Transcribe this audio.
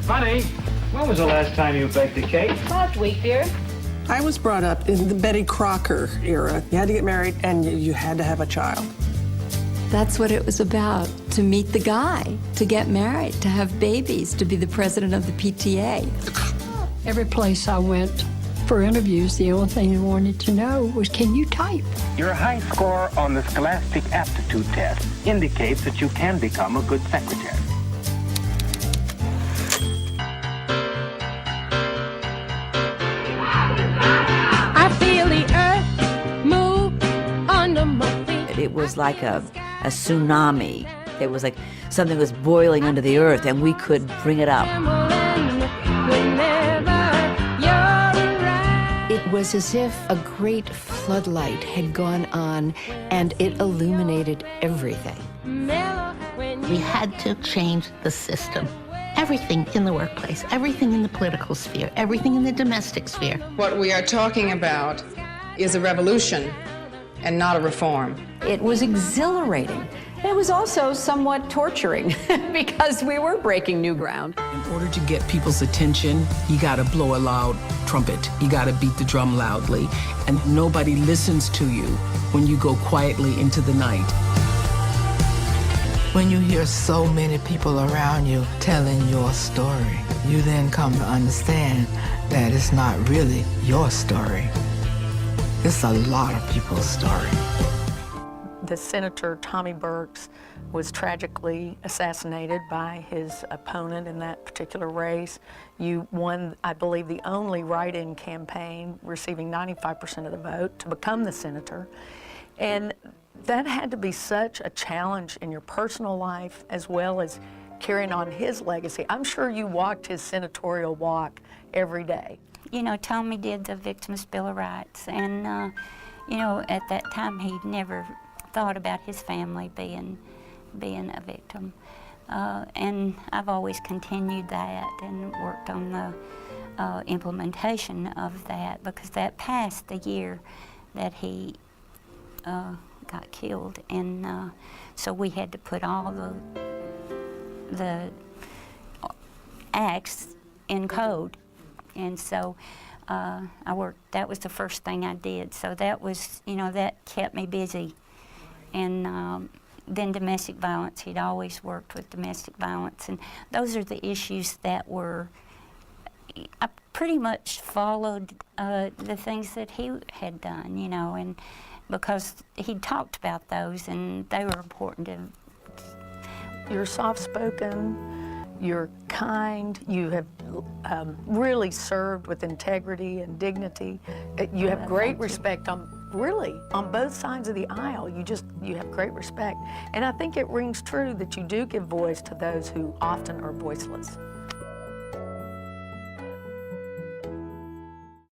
Honey, when was the last time you baked a cake? Last week, dear. I was brought up in the Betty Crocker era. You had to get married and you had to have a child. That's what it was about, to meet the guy, to get married, to have babies, to be the president of the PTA. Every place I went for interviews, the only thing they wanted to know was, can you type? Your high score on the Scholastic Aptitude Test indicates that you can become a good secretary. I feel the earth move under my feet. It was like a tsunami. It was like something was boiling under the earth and we could bring it up. It was as if a great floodlight had gone on and it illuminated everything. We had to change the system. Everything in the workplace, everything in the political sphere, everything in the domestic sphere. What we are talking about is a revolution and not a reform. It was exhilarating. It was also somewhat torturing because we were breaking new ground. In order to get people's attention, you gotta blow a loud trumpet. You gotta beat the drum loudly. And nobody listens to you when you go quietly into the night. When you hear so many people around you telling your story, you then come to understand that it's not really your story. It's a lot of people's story. The Senator Tommy Burks was tragically assassinated by his opponent in that particular race. You won, I believe, the only write-in campaign, receiving 95% of the vote to become the senator. And that had to be such a challenge in your personal life as well as carrying on his legacy. I'm sure you walked his senatorial walk every day. You know, Tommy did the Victims' Bill of Rights, and you know, at that time he'd never thought about his family being a victim. And I've always continued that and worked on the implementation of that, because that passed the year that he got killed, and so we had to put all the acts in code, and so I worked. That was the first thing I did. So that was, you know, that kept me busy. And then domestic violence. He'd always worked with domestic violence, and those are the issues that were. I pretty much followed the things that he had done, you know, and because he talked about those and they were important to him. You're soft-spoken, you're kind, you have really served with integrity and dignity. You have great respect on both sides of the aisle. You have great respect. And I think it rings true that you do give voice to those who often are voiceless.